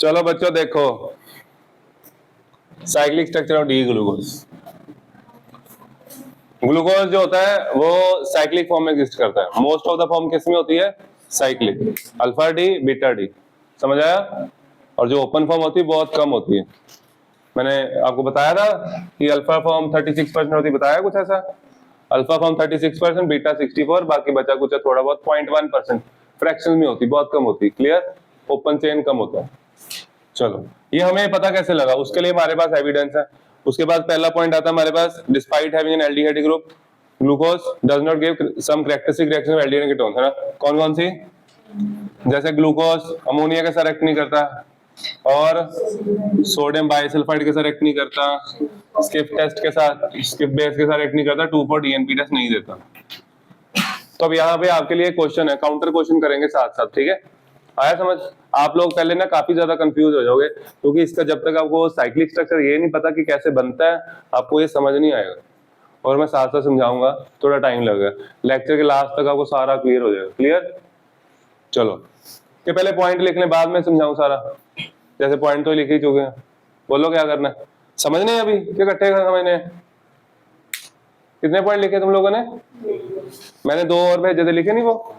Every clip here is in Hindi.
चलो बच्चों देखो, cyclic structure of D glucose. Glucose जो होता है वो साइक्लिक फॉर्म में एग्जिस्ट करता है। मोस्ट ऑफ द फॉर्म किस में होती है? Cyclic, alpha D beta D, समझ आया? और जो ओपन फॉर्म होती है बहुत कम होती है। मैंने आपको बताया था कि अल्फा फॉर्म 36% होती है, बताया कुछ ऐसा? अल्फा फॉर्म 36%, बीटा 64, बाकी बचा कुछ थोड़ा बहुत 0.1% फ्रैक्शन में होती, बहुत कम होती। क्लियर? ओपन चेन कम होता है। चलो, ये हमें पता कैसे लगा? उसके लिए हमारे पास एविडेंस है। उसके बाद पहला पॉइंट आता है हमारे पास, despite having an aldehyde group glucose does not give some characteristic reaction of aldehyde ketone, है ना? कौन कौन सी? जैसे ग्लूकोज अमोनिया के साथ रिएक्ट नहीं करता, और सोडियम बाइसल्फाइड के साथ रिएक्ट नहीं करता, स्किप टेस्ट के साथ, स्किप बेस के साथ रिएक्ट नहीं करता, 2,4 डीएनपी टेस्ट नहीं देता। तो अब यहाँ पे आपके लिए क्वेश्चन है, काउंटर क्वेश्चन करेंगे साथ साथ, ठीक है? आया समझ? आप लोग पहले ना काफी ज्यादा कंफ्यूज हो जाओगे, क्योंकि इसका जब तक आपको साइक्लिक स्ट्रक्चर ये नहीं पता कि कैसे बनता है, आपको ये समझ नहीं आएगा। और मैं साथ साथ समझाऊंगा, थोड़ा टाइम लगेगा। लेक्चर के लास्ट तक आपको सारा क्लियर हो जाएगा। क्लियर? चलो, कि पहले पॉइंट लिख लें, बाद में समझाऊं सारा। जैसे पॉइंट तो लिख ही चुके हैं, बोलो क्या करना है? समझने अभी क्या इकट्ठे समझने? कितने पॉइंट लिखे तुम लोगों ने? मैंने 2 और भेजे थे, लिखे नहीं वो?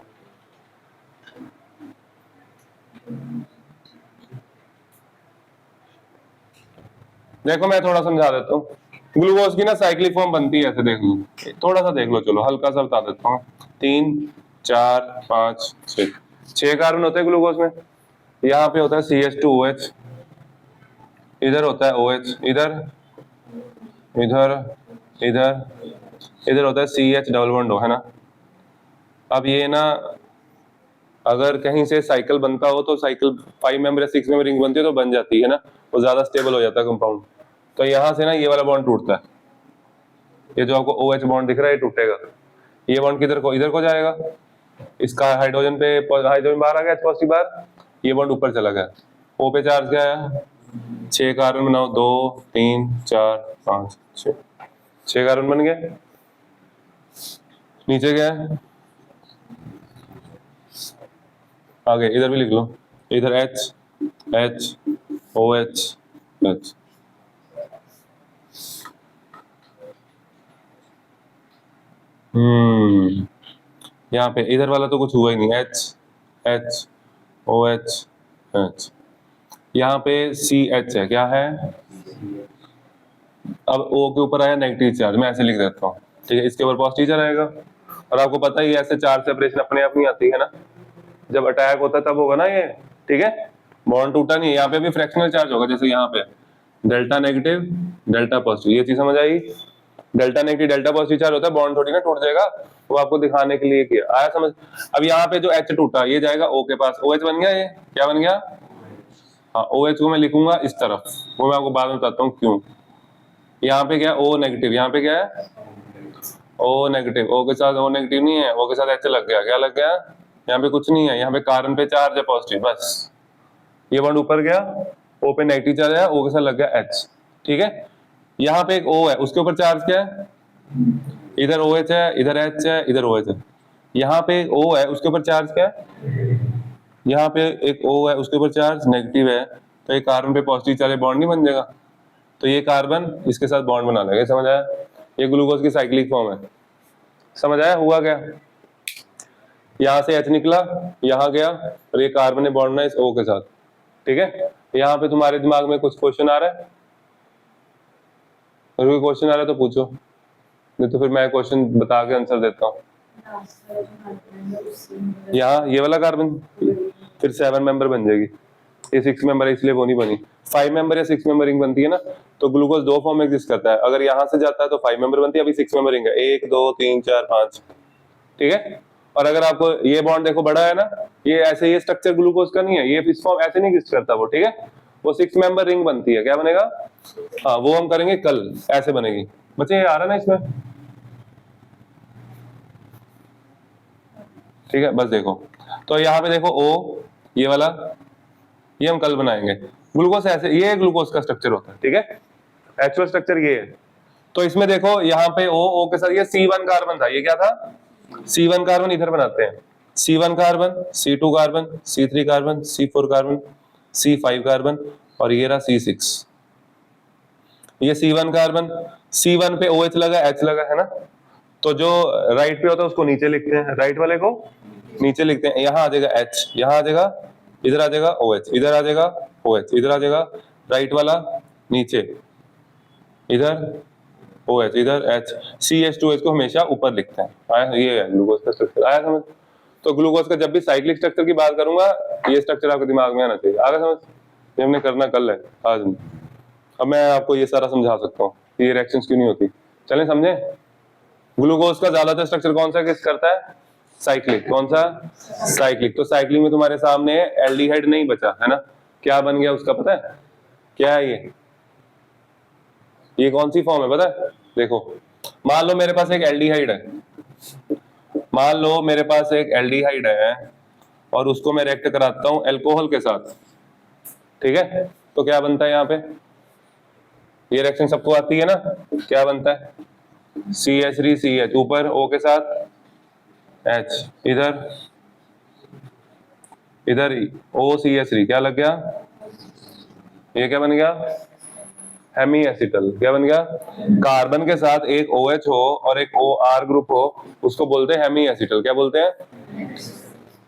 देखो मैं थोड़ा समझा देता हूँ। ग्लूकोज की ना साइक्लिक फॉर्म बनती है ऐसे, देख लो, थोड़ा सा देख लो। चलो हल्का सा बता देता हूँ। 3 4 5 6 कार्बन होते हैं ग्लूकोज में। यहाँ पे होता है CH2OH, इधर होता है OH, इधर इधर इधर इधर होता है CH डबल बॉन्ड O, है ना? अब ये ना अगर कहीं से साइकिल बनता हो तो साइकिल 5 मेंबर या 6 मेंबर रिंग बनती है तो बन जाती है ना, वो ज्यादा स्टेबल हो जाता है कंपाउंड। तो यहाँ से ना ये वाला बॉन्ड टूटता है, ये जो आपको OH बॉन्ड दिख रहा है ये टूटेगा। ये बॉन्ड किधर को? इधर को जाएगा। इसका हाइड्रोजन पे हाइड्रोजन बाहर आ गया, पॉजिटिव बाहर, ये बॉन्ड ऊपर चला गया। O पे चार्ज क्या है? 6 कार्बन बनाओ, 2 3 4 5 6 कार्बन बन गए। नीचे क्या है? आगे इधर भी लिख लो, इधर H H OH H। यहाँ पे इधर वाला तो कुछ हुआ ही नहीं, H H OH H। यहाँ पे CH है, क्या है? अब O के ऊपर आया नेगेटिव चार्ज, मैं ऐसे लिख देता हूँ, ठीक है? इसके ऊपर पॉजिटिव चार्ज आएगा। और आपको पता ही है ऐसे चार्ज सेपरेशन अपने आप नहीं आती है ना, जब अटैक होता है तब होगा ना ये, ठीक है? बॉन्ड टूटा नहीं है, यहाँ पे भी फ्रैक्शनल चार्ज होगा, जैसे यहाँ पे डेल्टा नेगेटिव डेल्टा पॉजिटिव, ये चीज समझ आई? Delta negative delta positive charge होता है, बॉन्ड थोड़ी ना टूट जाएगा, वो आपको दिखाने के लिए किया। आया समझ? अब यहाँ पे जो H टूटा ये जाएगा O के पास, OH बन गया, ये क्या बन गया? हाँ, OH को मैं लिखूंगा इस तरफ, वो मैं आपको बाद में बताता हूँ क्यों। यहाँ पे क्या? O नेगेटिव, यहाँ पे क्या है? O नेगेटिव, O के साथ O नेगेटिव नहीं है, O के साथ H लग गया, क्या लग गया? यहाँ पे कुछ नहीं है, यहाँ पे कार्बन पे चार्ज है पॉजिटिव, बस ये बॉन्ड ऊपर गया, O पे नेगेटिव चार्ज है, O के साथ लग गया H, ठीक है? यहाँ पे एक O है, उसके ऊपर चार्ज क्या है? इधर OH है, इधर H है, इधर OH है। यहाँ पे एक O है, उसके ऊपर चार्ज क्या है? यहाँ पे एक O है, उसके ऊपर चार्ज नेगेटिव है, तो ये कार्बन पे पॉजिटिव चार्ज बॉन्ड नहीं बन जाएगा, तो ये कार्बन इसके साथ बॉन्ड बना लेगा। समझ आया? ये ग्लूकोज की साइक्लिक फॉर्म है। समझ आया हुआ क्या? यहाँ से H निकला, यहाँ गया, और ये कार्बन ने बॉन्ड बना इस O के साथ, ठीक है? यहाँ पे तुम्हारे दिमाग में कुछ क्वेश्चन आ रहा है? अगर कोई क्वेश्चन आ रहा है तो पूछो, नहीं तो फिर मैं क्वेश्चन बता के आंसर देता हूँ। यहाँ ये वाला कार्बन फिर 7 मेंबर बन जाएगी, ये 6 मेंबर है इसलिए वो नहीं बनी। 5 मेंबर या 6 मेंबर रिंग बनती है ना, तो ग्लूकोज 2 फॉर्म में एग्जिस्ट करता है। अगर यहाँ से जाता है तो 5 मेंबर बनती है, अभी 6 मेंबर रिंग है, 1 2 3 4 5, ठीक है? और अगर आपको ये बॉन्ड देखो बड़ा है ना, ये ऐसे, ये स्ट्रक्चर ग्लूकोज का नहीं है, ये इस फॉर्म ऐसे नहीं एग्जिस्ट करता वो, ठीक है? वो 6 मेंबर रिंग बनती है, क्या बनेगा? हाँ, वो हम करेंगे कल, ऐसे बनेगी। बच्चे ये आ रहा है ना इसमें, ठीक है? बस देखो, तो यहाँ पे देखो O, ये वाला, ये हम कल बनाएंगे। ग्लूकोज ऐसे, ये ग्लूकोज का स्ट्रक्चर होता है, ठीक है? एक्चुअल स्ट्रक्चर ये है। तो इसमें देखो यहाँ पे O के साथ ये C1 कार्बन था, ये क्या था? C1 कार्बन इधर बनाते हैं, C1 carbon, C2 carbon, C3 carbon, C4 carbon, C5 carbon, और ये रहा C6, ये C1 कार्बन, C1 पे OH लगा, H लगा, है ना। तो जो राइट पे होता है उसको नीचे लिखते हैं, राइट वाले को नीचे लिखते हैं। यहाँ आ जाएगा H, यहाँ आ जाएगा, इधर आ जाएगा OH, इधर आ जाएगा OH, इधर आ जाएगा, राइट वाला नीचे, इधर OH, इधर H, CH2H को हमेशा ऊपर लिखते हैं। आया, ये है ग्लूकोज का स्ट्रक्चर, आया समझ। तो ग्लूकोज का जब भी साइक्लिक स्ट्रक्चर की बात करूंगा, ये स्ट्रक्चर आपके दिमाग में आना चाहिए। आगे समझ, ये हमने करना कल है, आज नहीं। अब मैं आपको ये सारा समझा सकता हूँ ये रिएक्शंस क्यों नहीं होती। चलें समझे। ग्लूकोज का ज्यादातर स्ट्रक्चर कौन सा किस करता है? साइक्लिक। कौन सा? साइक्लिक। तो साइक्लिक में तुम्हारे सामने एल्डिहाइड नहीं बचा, है ना। क्या बन गया उसका पता है? क्या है ये कौन सी फॉर्म है पता है? देखो, मान लो मेरे पास एक एल्डिहाइड है, मान लो मेरे पास एक एल्डिहाइड है और उसको मैं रिएक्ट कराता हूं अल्कोहल के साथ, ठीक है। तो क्या बनता है यहाँ पे? ये रिएक्शन सबको आती है ना, क्या बनता है? CH3CH, ऊपर O के साथ H, इधर OCH3, क्या लग गया? ये क्या बन गया? Hemiacetal. क्या बन गया? कार्बन के साथ एक OH हो और एक OR ग्रुप हो, उसको बोलते हैं हेमी एसिटल। क्या बोलते हैं?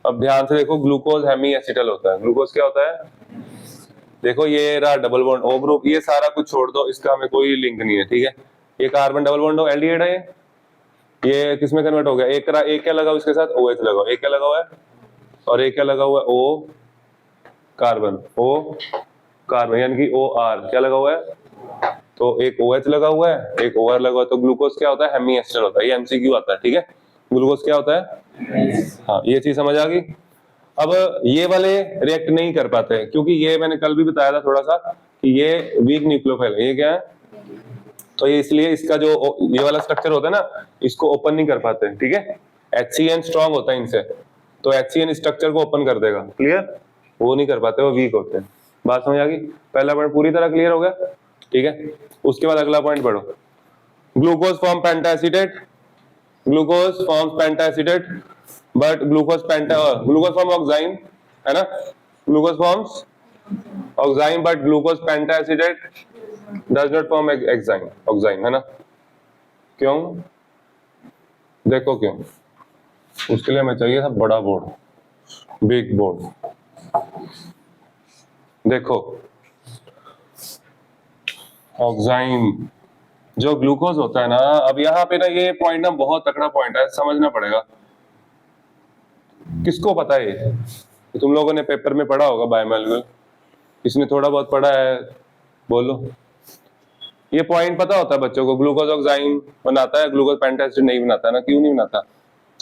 अब ध्यान से देखो, ग्लूकोज हेमी एसिटल होता है। ग्लूकोज क्या होता है? देखो ये रहा डबल बॉन्ड O ग्रुप, ये सारा कुछ छोड़ दो, इसका हमें कोई लिंक नहीं है, ठीक है। ये कार्बन डबल बॉन्ड एल्डिहाइड है, ये किस में कन्वर्ट हो गया? एक क्या लगा उसके साथ? OH लगा, एक क्या लगा हुआ है? और एक क्या लगा हुआ है? O कार्बन, यानी कि OR क्या लगा हुआ है? तो एक OH लगा हुआ है, एक OR लगा हुआ है। तो ग्लूकोज क्या होता है? हेमी एस्टर होता है। ये MCQ आता है, ठीक है। ग्लूकोज क्या होता है? हाँ, ये चीज समझ आ गई। अब ये वाले रिएक्ट नहीं कर पाते हैं क्योंकि ये मैंने कल भी बताया था थोड़ा सा कि ये वीक न्यूक्लियोफाइल है। ये क्या है? तो ये इसलिए इसका जो ये वाला स्ट्रक्चर होता है ना, इसको ओपन नहीं कर पाते, ठीक है। HCN स्ट्रॉन्ग होता है इनसे, तो HCN स्ट्रक्चर को ओपन कर देगा, क्लियर। वो नहीं कर पाते, वो वीक होते हैं। बात समझ आ गई? पहला पॉइंट पूरी तरह क्लियर हो गया, ठीक है। उसके बाद अगला पॉइंट पढ़ो। Glucose form pentaacetate, glucose forms pentaacetate, but glucose form oxime, है ना। Glucose forms oxime but glucose pentaacetate does not form oxime, है ना। क्यों? देखो क्यों। उसके लिए हमें चाहिए था बड़ा बोर्ड, बिग बोर्ड। देखो, ऑक्साइन जो ग्लूकोज होता है ना, अब यहाँ पे ना ये पॉइंट ना बहुत तकड़ा पॉइंट है, समझना पड़ेगा। किसको पता है ये? तुम लोगों ने पेपर में पढ़ा होगा बायोमोलिक्यूल, किसने थोड़ा बहुत पढ़ा है? बोलो। ये पॉइंट पता होता है बच्चों को। ग्लूकोज ऑक्साइन बनाता है, ग्लूकोज पेंटाएसिटेट नहीं बनाता ना। क्यों नहीं बनाता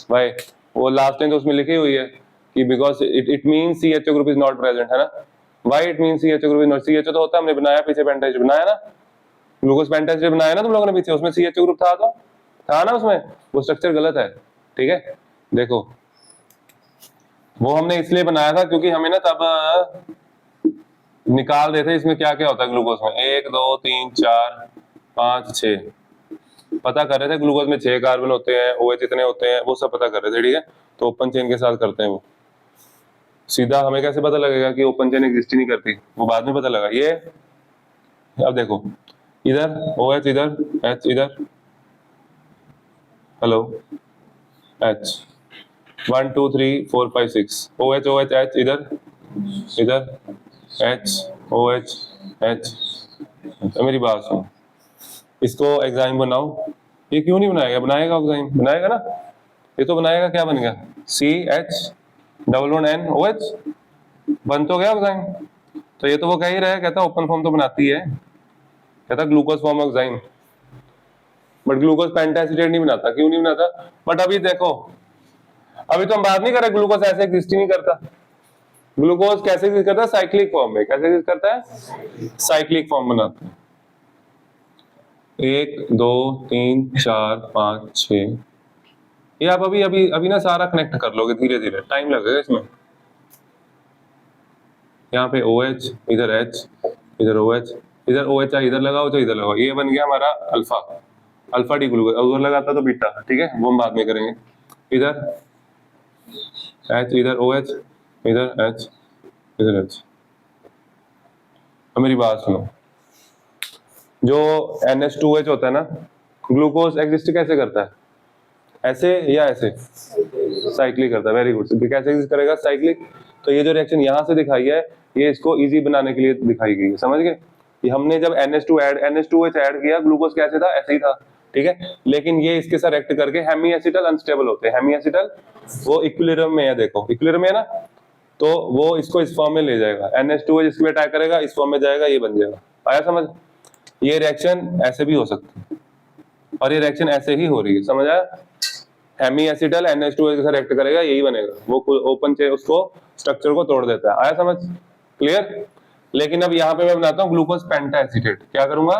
भाई? वो लास्ट टाइम तो उसमें लिखी हुई है कि because it means CHO group is not present, है ना। Why it means CHO group is not? CHO तो होता है, हमने बनाया पीछे, पेंटाएसिटेट बनाया ना, ग्लूकोज पेंटाएसिटेट बनाया ना तुम लोगों ने पीछे, उसमें CHO ग्रुप था, तो था ना उसमें। वो स्ट्रक्चर गलत है, ठीक है। देखो, वो हमने इसलिए बनाया था क्योंकि हमें ना तब निकाल देते इसमें क्या क्या होता है ग्लूकोज में। 1 2 3 4 5 6 पता कर रहे थे। ग्लूकोज में 6 कार्बन होते हैं, OH इतने होते हैं, वो सब पता कर रहे थे, ठीक है। तो ओपन चेन के साथ करते हैं वो। सीधा हमें कैसे पता लगेगा कि ओपन चेन एग्जिस्ट ही नहीं करती? वो बाद में पता लगा। ये अब देखो, इधर OH, इधर H, इधर hello H, 1 2 3 4 5 6 OH OH H, इधर H OH H। मेरी बात सुनो, इसको एग्जाइम बनाओ। ये क्यों नहीं बनाएगा? बनाएगा, एग्जाइम बनाएगा ना। ये तो बनाएगा। क्या बन गया? CH double bond N OH, बन तो गया एग्जाइम। तो ये तो वो कह ही रहा है, कहता ओपन फॉर्म तो बनाती है, कहता ग्लूकोज फॉर्म ऑक्साइन, बट ग्लूकोज पेंटाएसिटेट नहीं बनाता। क्यों नहीं बनाता? बट अभी देखो, अभी तो हम बात नहीं कर रहे ग्लूकोज ऐसे एग्जिस्ट ही नहीं करता। ग्लूकोज कैसे एग्जिस्ट करता है? साइक्लिक फॉर्म में। कैसे एग्जिस्ट करता है? साइक्लिक फॉर्म बनाता है। 1 2 3 4 5 6। ये आप अभी अभी अभी ना सारा कनेक्ट कर लोगे धीरे धीरे, टाइम लगेगा इसमें। यहाँ पे OH, इधर H, इधर OH, इधर OH इधर लगाओ तो इधर लगाओ, ये बन गया हमारा अल्फा डी ग्लूकोज। उधर लगाता तो बीटा, ठीक है, वो हम बाद में करेंगे। इधर H, इधर OH, इधर H, इधर H, अब मेरी बात सुनो, जो NH2H होता है ना, ग्लूकोज एग्जिस्ट कैसे करता है, ऐसे या ऐसे, साइक्लिक करता है। Very good. कैसे एग्जिस्ट करेगा, साइक्लिक। तो ये जो रिएक्शन यहाँ से दिखाई है, ये इसको इजी बनाने के लिए दिखाई गई है, समझ गए। ये हमने जब NH2OH ऐड किया, ग्लूकोज कैसे था, ऐसे ही था, ठीक है। लेकिन ये इसके साथ रिएक्ट करके हेमी एसिटल अनस्टेबल होते हैं। हेमी एसिटल वो इक्विलिब्रियम में है, देखो इक्विलिब्रियम में है ना, तो वो इसको इस फॉर्म में ले जाएगा। NH2OH इसमें अटैक करेगा, इस फॉर्म में जाएगा, ये बन जाएगा। आया समझ। ये रिएक्शन ऐसे भी हो सकती है और ये रिएक्शन ऐसे ही हो रही है, समझ आया। हेमी एसिटल NH2OH के साथ रिएक्ट करेगा, यही बनेगा। वो ओपन चेन उसको स्ट्रक्चर को तोड़ देता है। आया समझ, क्लियर। लेकिन अब यहाँ पे मैं बनाता हूँ ग्लूकोज पेंटा एसीटेट। क्या करूंगा,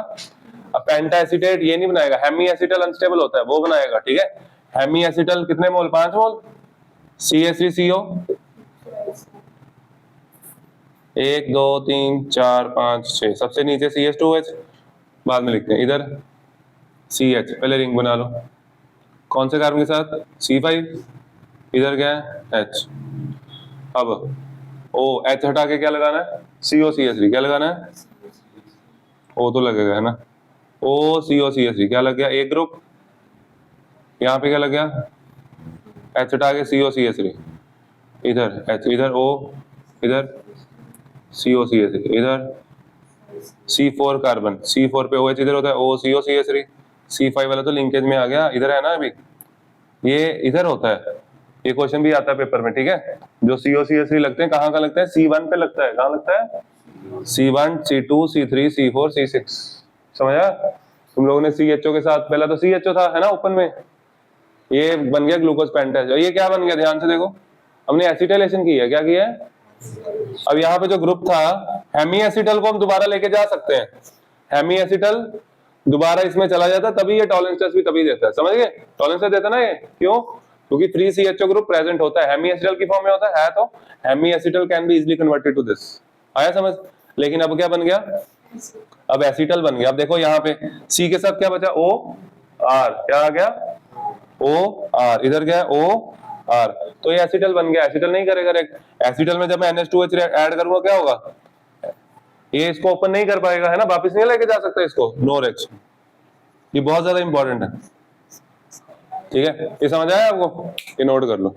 अब पेंटा एसीटेट ये नहीं बनाएगा, हेमी एसिटल अनस्टेबल होता है वो बनाएगा, ठीक है। हेमी एसिटल कितने मोल, 5 मोल, CH3CO 1 2 3 4 5 6, सबसे नीचे CH2OH, बाद में लिखते हैं इधर CH, पहले रिंग बना लो। कौन से कार्बन के साथ, C5, इधर क्या है H। अब O, H हटा के क्या लगाना है, COCH3, क्या लगाना है, O तो लगेगा है ना, OCOCH3, क्या लग गया, एक ग्रुप। यहाँ पे क्या लग गया, H हटा के COCH3, इधर H, इधर O, इधर COCH3, इधर C4 कार्बन, C4 पे OH इधर होता है, OCOCH3। C5 वाला तो लिंकेज में आ गया, इधर है ना अभी, ये इधर होता है। ये क्वेश्चन भी आता है पेपर में, ठीक है। जो COCH3 लगते हैं, कहाँ का लगता है, C1 पे लगता है। कहाँ लगता है, C1, C2, C3, C4, C6, समझा। तुम लोगों ने CHO के साथ, पहला तो CHO था है ना ओपन में, ये बन गया ग्लूकोज पेंटास। ये क्या बन गया, ध्यान से देखो, हमने एसिटाइलेशन की है, क्या किया है। अब यहाँ पे जो ग्रुप था, हेमी एसिटल को हम दोबारा लेके जा सकते हैं। हेमी एसिटल दोबारा इसमें चला जाता, तभी ये टॉलरेंस टेस्ट भी तभी देता है, समझ गए। टॉलरेंस टेस्ट देता ना ये, क्यों, क्योंकि 3 CHO ग्रुप प्रेजेंट होता है, हेमी एसिटल की फॉर्म में होता है तो hemiacetal can be easily converted to this. आया समझ। लेकिन अब क्या बन गया, अब एसिटल बन गया। अब देखो यहाँ पे C के साथ क्या बचा, OR, क्या आ गया, OR, इधर क्या है OR, तो ये एसिटल बन गया। एसिटल नहीं करेगा रिएक्ट, एसिटल में जब मैं NH2OH ऐड करूंगा क्या होगा, ये इसको ओपन नहीं कर पाएगा है ना, वापस नहीं लेके जा सकता इसको, नो रिएक्शन। ये बहुत ज्यादा इंपॉर्टेंट है, ठीक है। ये समझ आया आपको, ये नोट कर लो।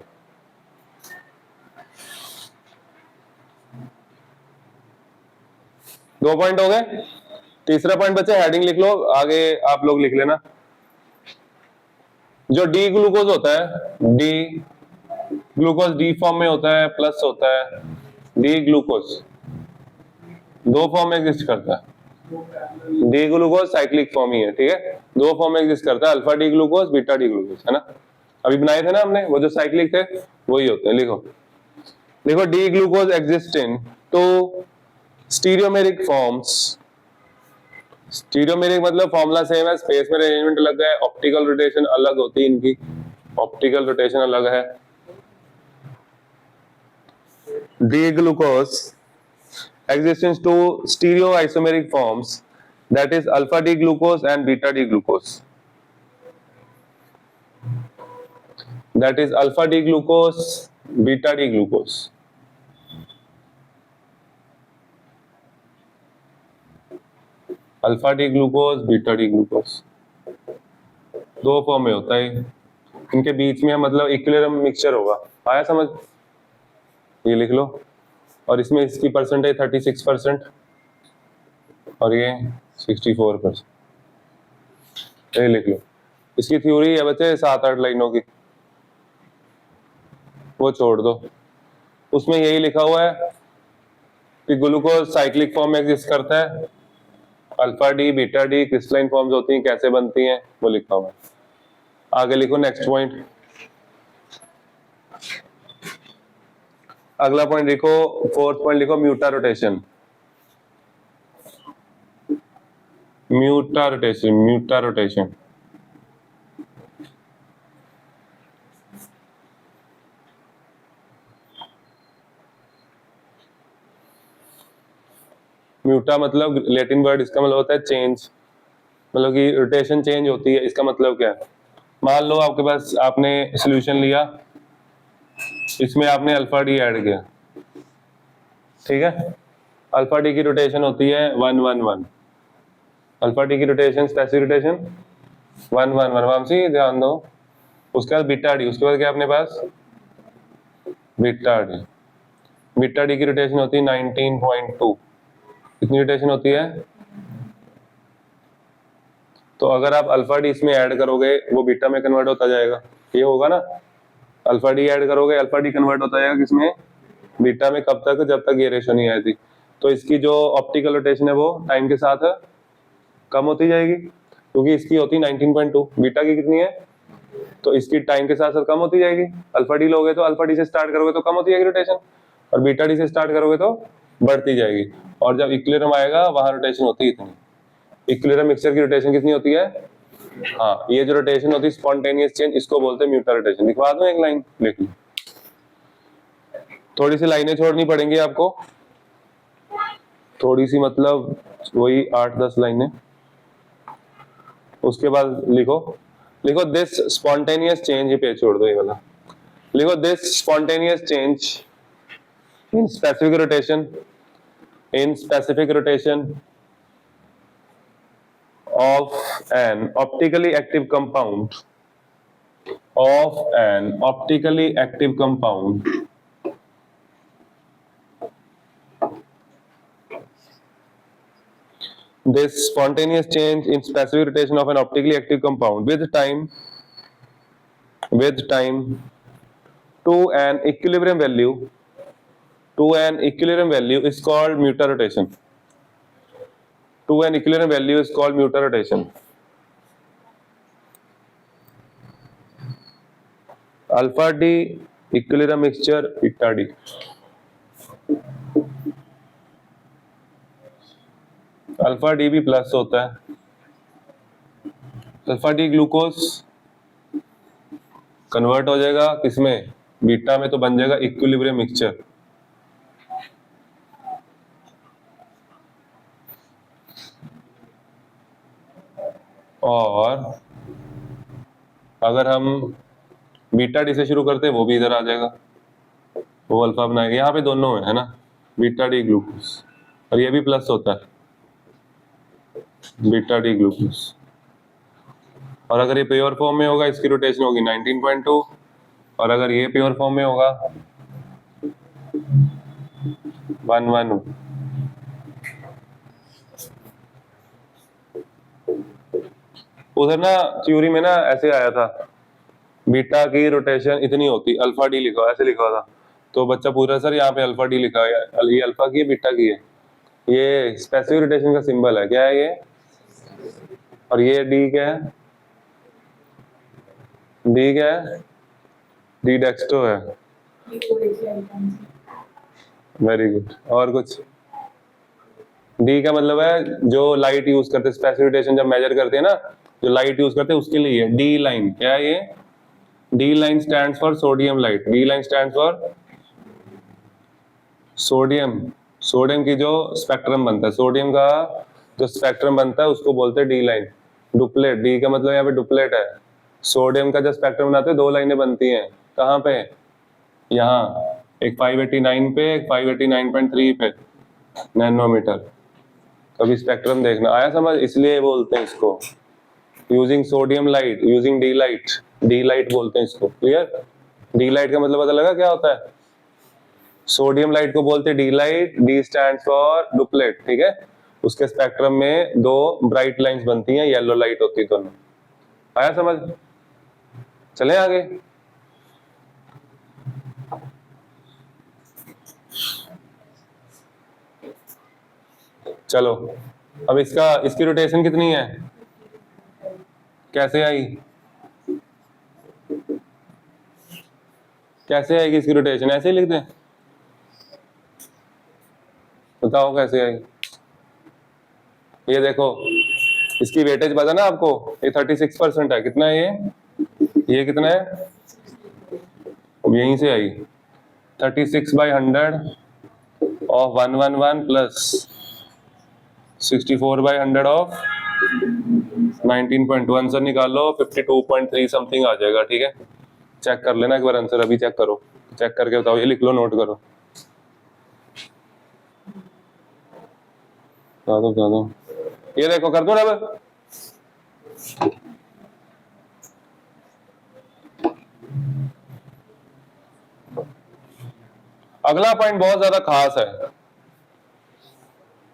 दो पॉइंट हो गए, तीसरा पॉइंट बच्चे हेडिंग लिख लो, आगे आप लोग लिख लेना। जो डी ग्लूकोज होता है, डी ग्लूकोज डी फॉर्म में होता है, प्लस होता है। डी ग्लूकोज दो फॉर्म में एग्जिस्ट करता है। डी ग्लूकोज साइक्लिक फॉर्म ही है, ठीक है, दो फॉर्म में एग्जिस्ट करता है, alpha D glucose, beta D glucose, है ना। अभी बनाए थे ना हमने, वो जो साइक्लिक थे वही होते हैं। लिखो देखो, D glucose exist in two stereomeric forms. Stereomeric मतलब फॉर्मूला सेम है, स्पेस में अरेंजमेंट अलग है, ऑप्टिकल रोटेशन अलग होती है इनकी, ऑप्टिकल रोटेशन अलग है। D glucose existence to stereoisomeric forms, that is alpha D glucose and beta D glucose. That is alpha D glucose, beta D glucose. Alpha D glucose, beta D glucose, दो फॉर्म में होता है। इनके बीच में मतलब इक्विलिब्रियम मिक्सचर होगा। आया समझ, ये लिख लो। और इसमें इसकी परसेंटेज 36% और ये 64%, ये लिख लो। इसकी थ्योरी है बच्चे 7-8 लाइनों की, वो छोड़ दो। उसमें यही लिखा हुआ है कि ग्लूकोज साइक्लिक फॉर्म में एग्जिस्ट करता है, alpha D beta D crystalline forms होती हैं, कैसे बनती हैं वो लिखा हुआ है। आगे लिखो नेक्स्ट पॉइंट। अगला पॉइंट लिखो, फोर्थ पॉइंट लिखो, mutarotation. Mutarotation, mutarotation. Muta मतलब लैटिन वर्ड, इसका मतलब होता है चेंज, मतलब कि रोटेशन चेंज होती है। इसका मतलब क्या है, मान लो आपके पास, आपने सॉल्यूशन लिया, इसमें आपने अल्फा डी ऐड किया, ठीक है। अल्फा डी की रोटेशन होती है 111, अल्फा डी की रोटेशन स्पेसिफिक रोटेशन 111, वामसी ध्यान दो। उसके बाद बीटा डी, उसके बाद क्या अपने पास बीटा डी, बीटा डी की रोटेशन होती है 19.2, कितनी रोटेशन होती है? तो अगर आप अल्फा डी इसमें ऐड करोगे वो बीटा में कन्वर्ट होता जाएगा, ये होगा ना, अल्फा डी ऐड करोगे अल्फा डी कन्वर्ट होता जाएगा किसमें? बीटा में। कब तक? जब तक ये रेशो नहीं आई थी। तो इसकी जो ऑप्टिकल रोटेशन है वो टाइम के साथ कम होती जाएगी, क्योंकि इसकी होती है 19.2, बीटा की कितनी है? तो इसकी टाइम के साथ साथ कम होती जाएगी। अल्फा डी लोगे तो अल्फा डी से स्टार्ट करोगे तो कम होती जाएगी रोटेशन, और बीटा डी से स्टार्ट करोगे तो बढ़ती जाएगी। और जब इक्विलिब्रियम आएगा वहां रोटेशन होती है इतनी। इक्विलिब्रियम मिक्सचर की रोटेशन कितनी होती है? हाँ, ये जो रोटेशन होती है स्पॉन्टेनियस चेंज, इसको बोलते हैं म्यूटल रोटेशन। लिखवा दूं एक लाइन, लिख लो। थोड़ी सी लाइनें छोड़नी पड़ेंगी आपको, थोड़ी सी मतलब वही 8-10 लाइनें। उसके बाद लिखो दिस स्पॉन्टेनियस चेंज, ये पेज छोड़ दो ये वाला। लिखो this spontaneous change in specific rotation of an optically active compound this spontaneous change in specific rotation of an optically active compound with time to an equilibrium value is called mutual rotation. To an equilibrium value is called mutual rotation. Alpha D equilibrium mixture beta D. Alpha D भी प्लस होता है, अल्फा डी ग्लूकोज कन्वर्ट हो जाएगा किसमें? बीटा में, तो बन जाएगा इक्विलिब्रियम मिक्सचर। और अगर हम बीटा डी से शुरू करते हैं वो भी इधर आ जाएगा, वो अल्फा बनाएगा। यहाँ पे दोनों है ना, बीटा डी ग्लूकोज, और ये भी प्लस होता है बीटा डी ग्लूकोज। और अगर ये प्योर फॉर्म में होगा इसकी रोटेशन होगी 19.2, और अगर ये प्योर फॉर्म में होगा 111। उधर ना थ्योरी में ना ऐसे आया था, बीटा की रोटेशन इतनी होती, अल्फा डी लिखा, ऐसे लिखा था। तो बच्चा पूरा सर यहाँ पे अल्फा डी लिखा है, ये अल्फा की है बीटा की है, ये स्पेसिफिक रोटेशन का सिंबल है, क्या है ये? और ये डी क्या है? डी क्या है? डी डेक्स्टो है। Very good. और कुछ? डी का मतलब है जो लाइट यूज करते हैं, स्पेसिफिक रोटेशन जब मेजर करते हैं ना, जो लाइट यूज करते हैं उसके लिए डी लाइन। क्या है ये? D line stands for sodium light. D line stands for sodium की जो स्पेक्ट्रम बनता है, सोडियम का जो स्पेक्ट्रम बनता है उसको बोलते हैं डी लाइन। डुप्लेट, डी का मतलब यहाँ पे डुप्लेट है। सोडियम का जो स्पेक्ट्रम बनाते हैं 2 लाइनें बनती हैं, कहाँ पे? यहाँ, एक 589 पे, एक 589.3 पे नैनोमीटर। कभी स्पेक्ट्रम देखना, आया समझ? इसलिए बोलते हैं इसको using sodium light, using D light बोलते हैं इसको। क्लियर? डी लाइट का मतलब पता लगा क्या होता है? सोडियम लाइट को बोलते हैं D light, D stands for duplet, ठीक है? उसके स्पेक्ट्रम में 2 ब्राइट लाइंस बनती हैं, येलो लाइट होती है दोनों। आया समझ? चलें आगे। चलो, अब इसकी रोटेशन कितनी है? कैसे आई? कैसे आएगी इसकी रोटेशन? ऐसे ही लिख दें? बताओ कैसे आई? ये देखो, इसकी वेटेज पता ना आपको, ये 36% है। कितना है ये कितना है? यहीं से आई 36/100 ऑफ 111 प्लस 64/100 ऑफ 19.2। आंसर निकालो, 52.3 समथिंग आ जाएगा, ठीक है? चेक कर लेना एक बार आंसर, अभी चेक करो, चेक करके बताओ। ये लिख लो, नोट करो। बता दो, ये देखो कर दो ना अब। अगला पॉइंट बहुत ज्यादा खास है।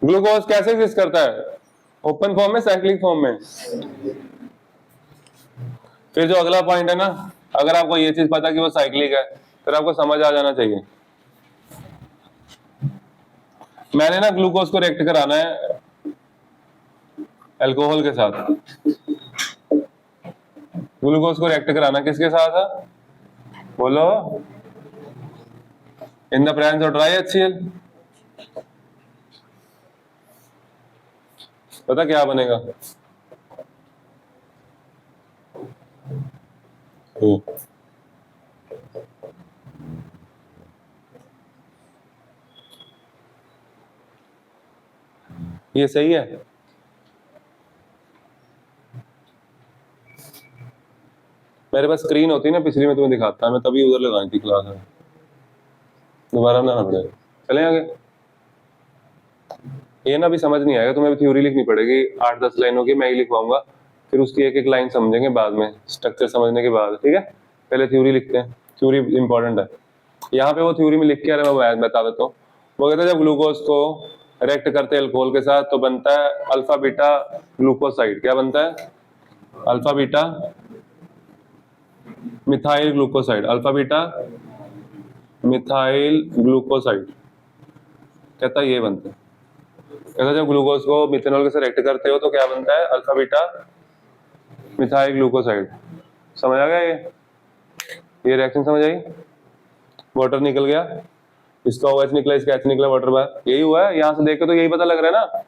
ग्लूकोज कैसे एग्जिस्ट करता है, ओपन फॉर्म में, साइक्लिक फॉर्म में। फिर जो अगला पॉइंट है ना, अगर आपको ये चीज पता कि वो साइक्लिक है, फिर आपको समझ आ जाना चाहिए। मैंने ना ग्लूकोज को रिएक्ट कराना है अल्कोहल के साथ। ग्लूकोज को रिएक्ट कराना किसके साथ है, बोलो, in the presence of dry HCl। पता क्या बनेगा, ये सही है। मेरे पास स्क्रीन होती है ना पिछली, में तुम्हें दिखाता, मैं तभी उधर लगाई थी क्लास में, दोबारा बनाना पड़ेगा। चले आगे। ये ना भी समझ नहीं आएगा, तुम्हें थ्योरी लिखनी पड़ेगी 8-10 लाइनों की, मैं ही लिखवाऊंगा, फिर उसकी एक एक लाइन समझेंगे बाद में, स्ट्रक्चर समझने के बाद, ठीक है। पहले थ्योरी लिखते हैं, थ्योरी इंपॉर्टेंट है। यहाँ पे वो थ्योरी में लिख के आ रहा है, मैं बता देता हूँ। वो कहते हैं जब ग्लूकोज को रिएक्ट करते हैं अल्कोहल के साथ तो बनता है अल्फा बीटा ग्लूकोसाइड। क्या बनता है, alpha beta methyl glucoside, alpha beta methyl glucoside, कहता है ये बनता है। कहता जब ग्लूकोज को मिथेनॉल के साथ रिएक्ट करते हो तो क्या बनता है, अल्फा बीटा मिथाइल ग्लूकोसाइड। समझ आ गया ये रिएक्शन समझ आई। वाटर निकल गया, इसका OH निकला, इसका H निकला, वाटर बार, यही हुआ है। यहाँ से देख के तो यही पता लग रहा है ना,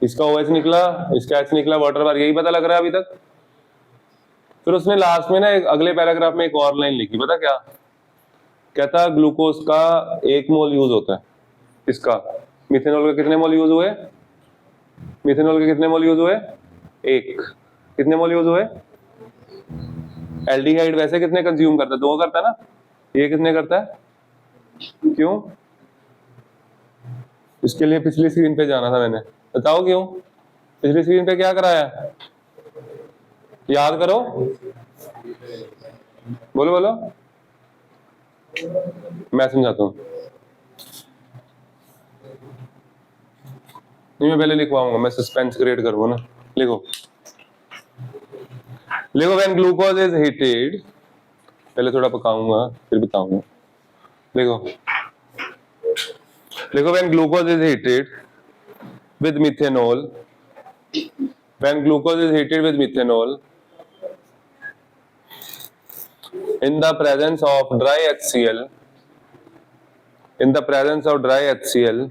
इसका OH निकला, इसका H निकला, वाटर बार, यही पता लग रहा है अभी तक। फिर उसने लास्ट में ना एक अगले पैराग्राफ में एक और लाइन लिखी, पता क्या कहता, ग्लूकोज का 1 मोल यूज होता है, इसका मिथेनॉल के कितने मोल यूज हुए, मिथेनॉल के कितने मोल यूज हुए, 1। कितने मोल यूज हुए, एल्डिहाइड वैसे कितने कंज्यूम करता है, 2 करता है ना, ये कितने करता है, क्यों, इसके लिए पिछली स्क्रीन पे जाना था मैंने, बताओ क्यों, पिछली स्क्रीन पे क्या कराया, याद करो, बोलो बोलो, मैं समझाता हूँ। नहीं मैं पहले लिखवाऊंगा, मैं सस्पेंस क्रिएट करूंगा ना। लिखो, लिखो व्हेन ग्लूकोज इज हीटेड, पहले थोड़ा पकाऊंगा फिर बताऊंगा। लिखो, लिखो when glucose is heated with methanol, when glucose is heated with methanol in the presence of dry HCl, in the presence of dry HCl,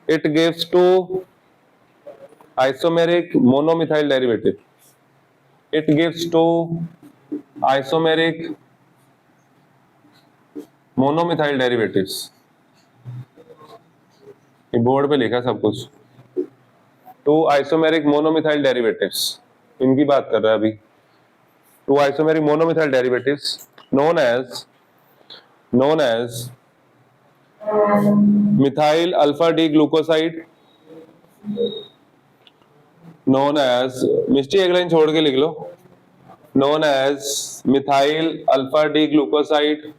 it gives to isomeric monomethyl derivative, it gives to isomeric monomethyl derivatives। ये बोर्ड पे लिखा सब कुछ, टू आइसोमेरिक मोनोमिथाइल डेरिवेटिव्स, इनकी बात कर रहा है अभी। Two isomeric monomethyl derivatives known as methyl alpha D glucoside, known as, मिस्टी एक लाइन छोड़ के लिख लो, known as methyl alpha D glucoside,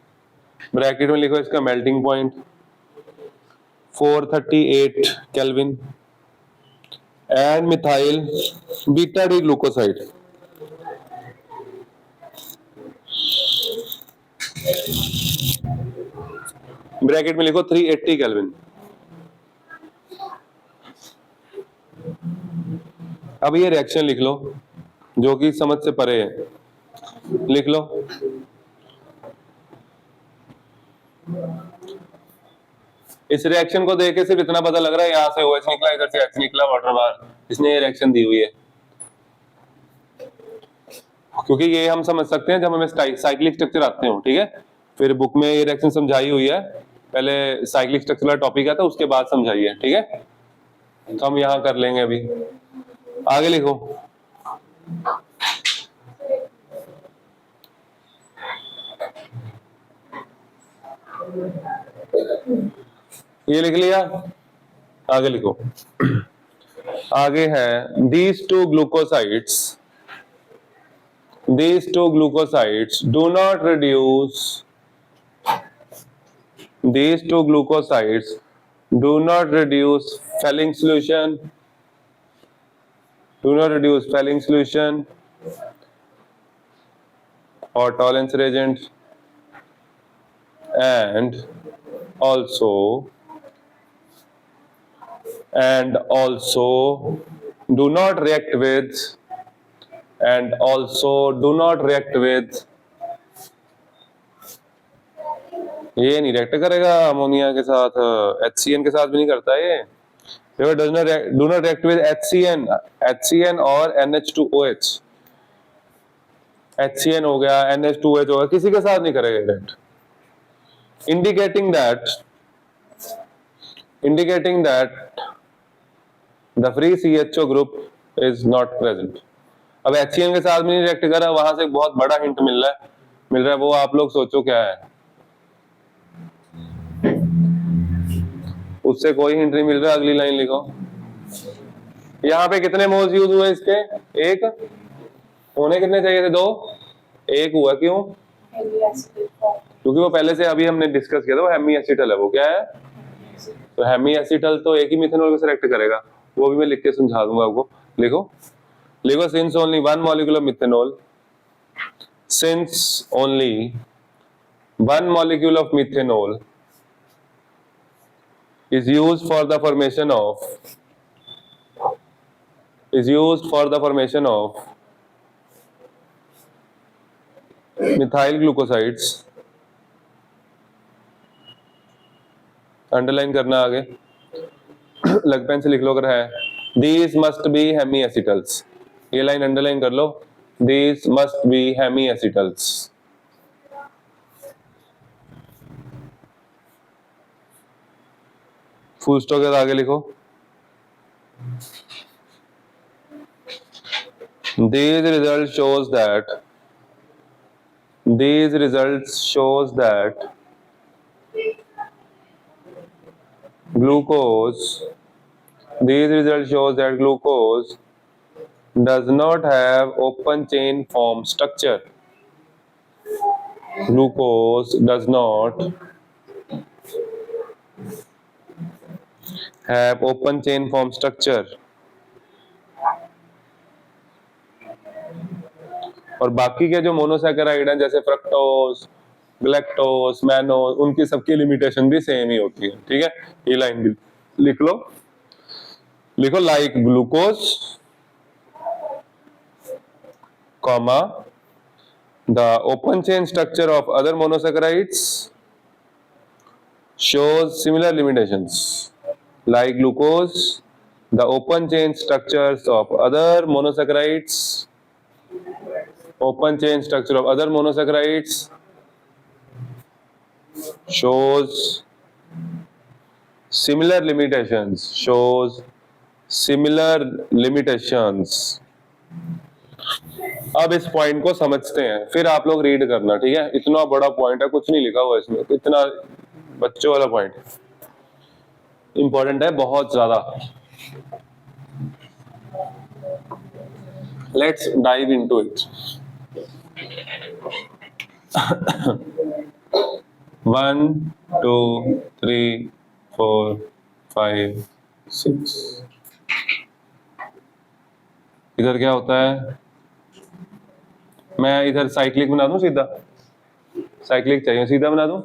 bracket में लिखो इसका melting point 438 kelvin, and methyl beta D glucoside, bracket में लिखो 380 केल्विन। अब ये रिएक्शन लिख लो जो कि समझ से परे है, लिख लो। इस रिएक्शन को देख के सिर्फ इतना पता लग रहा है, यहाँ से OH निकला, इधर से H निकला, वाटर बार, इसने ये रिएक्शन दी हुई है। क्योंकि ये हम समझ सकते हैं जब हमें साइक्लिक स्ट्रक्चर आते हो, ठीक है। फिर बुक में ये रिएक्शन समझाई हुई है, पहले साइक्लिक स्ट्रक्चर का टॉपिक आता है उसके बाद समझाई है, ठीक है। तो हम यहाँ कर लेंगे अभी, आगे लिखो। ये लिख लिया, आगे लिखो। आगे है these two glucosides do not reduce, these two glucosides do not reduce Fehling solution, or tolerance reagent, and also do not react with, ये नहीं रिएक्ट करेगा अमोनिया के साथ, HCN के साथ भी नहीं करता ये। Do not react with HCN और NH2OH, HCN हो गया, NH2OH हो गया, किसी के साथ नहीं करेगा react, indicating that the free CHO group is not present। अब HCN के साथ भी नहीं रिएक्ट कर रहा, वहां से एक बहुत बड़ा हिंट मिल रहा है, वो आप लोग सोचो क्या है। उससे कोई हिंट नहीं मिल रहा, अगली लाइन लिखो। यहाँ पे कितने मोल्स यूज हुए इसके? एक, होने कितने चाहिए थे? 2, 1 हुआ, क्यों? क्योंकि वो पहले से अभी हमने डिस्कस किया था, वो हेमी एसिटल है। वो क्या है? तो हेमी एसिटल तो एक ही मिथेनॉल को सिलेक्ट करेगा, वो भी मैं लिख के समझा दूंगा आपको। लिखो since only one molecule of methanol, since only one molecule of methanol is used for the formation of methyl glucosides, underline करना आगे, लग पेन से लिख लो अगर है। These must be hemiacetals, ये लाइन अंडरलाइन कर लो, These must be hemiacetals। Full stop के आगे लिखो, These results shows that glucose does not have open chain form structure. Glucose does not have open chain form structure। और बाकी के जो मोनोसैकेराइड हैं जैसे फ्रक्टोज, ग्लैक्टोज, मैनोज, उनकी सबकी लिमिटेशन भी सेम ही होती है। ठीक है, ये लाइन भी लिख लो, लिखो like glucose comma the open chain structure of other monosaccharides shows similar limitations, like glucose the open chain structures of other monosaccharides shows similar limitations। अब इस पॉइंट को समझते हैं, फिर आप लोग रीड करना। ठीक है, इतना बड़ा पॉइंट है, कुछ नहीं लिखा हुआ इसमें, इतना बच्चों वाला पॉइंट इंपॉर्टेंट है बहुत ज्यादा। Let's dive into it. 1 2 3 4 5 6। इधर क्या होता है? मैं इधर साइक्लिक बना दूं, सीधा साइक्लिक चाहिए, सीधा बना दूं।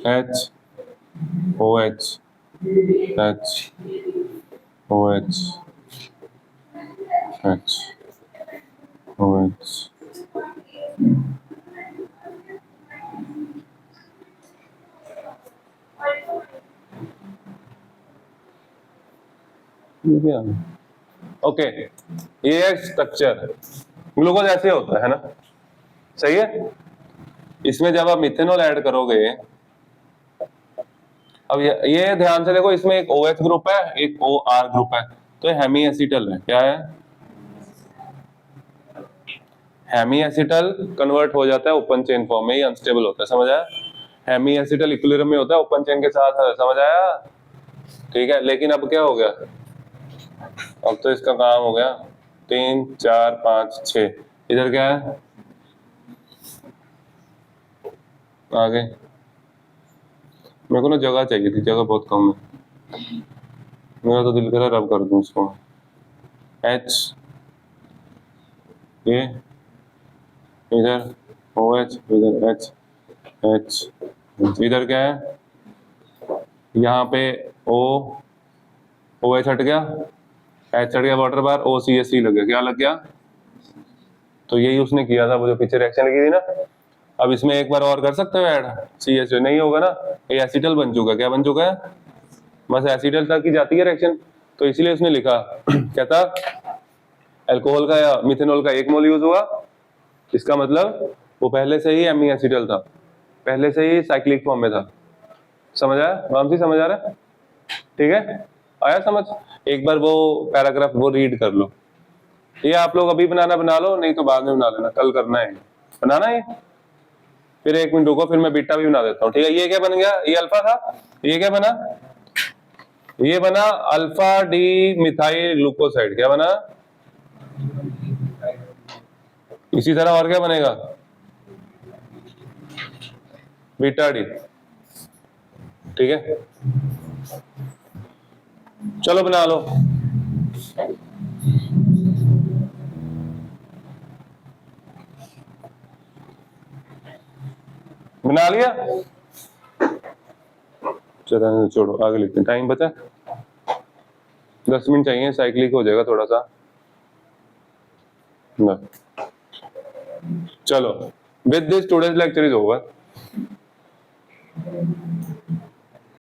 H OH H OH H OH। Okay, ये है स्ट्रक्चर। ग्लूकोज ऐसे होता है ना, सही है। इसमें जब आप मिथेनॉल ऐड करोगे, अब ये ध्यान से देखो, इसमें एक OH ग्रुप है, एक OR ग्रुप है। तो हेमी एसिटल है। क्या है? हेमी एसिटल कन्वर्ट हो जाता है ओपन चेन फॉर्म में, ही अनस्टेबल होता है। समझ आया? हेमी एसिटल इक्विलिब्रियम में होता है ओपन चेन के साथ है। समझ आया? ठीक है, लेकिन अब क्या हो गया, अब तो इसका काम हो गया 3 4 5 6। इधर क्या है आगे? मेरे को ना जगह चाहिए थी, जगह बहुत कम है। मेरा तो दिल कर रहा रब कर दूं इसको। एच ये इधर ओ एच, इधर एच एच, इधर क्या है, यहाँ पे ओ एच हट गया, एच हट गया, वाटर बार ओ सी एस सी लग गया। क्या लग गया? तो यही उसने किया था, वो जो पीछे रिएक्शन लगी थी ना। अब इसमें एक बार और कर सकते हो ऐड, सी एच नहीं होगा ना, ये एसिटल बन चुका है। क्या बन चुका है? बस एसिटल तक ही जाती है रिएक्शन, तो इसीलिए उसने लिखा कहता अल्कोहल का या मिथेनॉल का 1 मोल यूज हुआ, इसका मतलब वो पहले से ही एमी एसिटल था, पहले से ही साइक्लिक फॉर्म में था। समझ आया? रामसी समझ आ रहा है? ठीक है, आया समझ? एक बार वो पैराग्राफ वो रीड कर लो। ये आप लोग अभी बनाना बना लो, नहीं तो बाद में बना लेना, कल करना है बनाना है। फिर 1 मिनट रुको, फिर मैं बीटा भी बना देता हूँ। ठीक है, ये क्या बन गया? ये अल्फा था, ये क्या बना? ये बना अल्फा डी मिथाइल ग्लूकोसाइड। क्या बना? इसी तरह और क्या बनेगा? Beta D. ठीक है, चलो बना लो। बना लिया? चलो छोड़ो, आगे लिखते हैं, टाइम बचा 10 मिनट चाहिए, साइक्लिक हो जाएगा थोड़ा सा ना। चलो, with this today's lecture is over.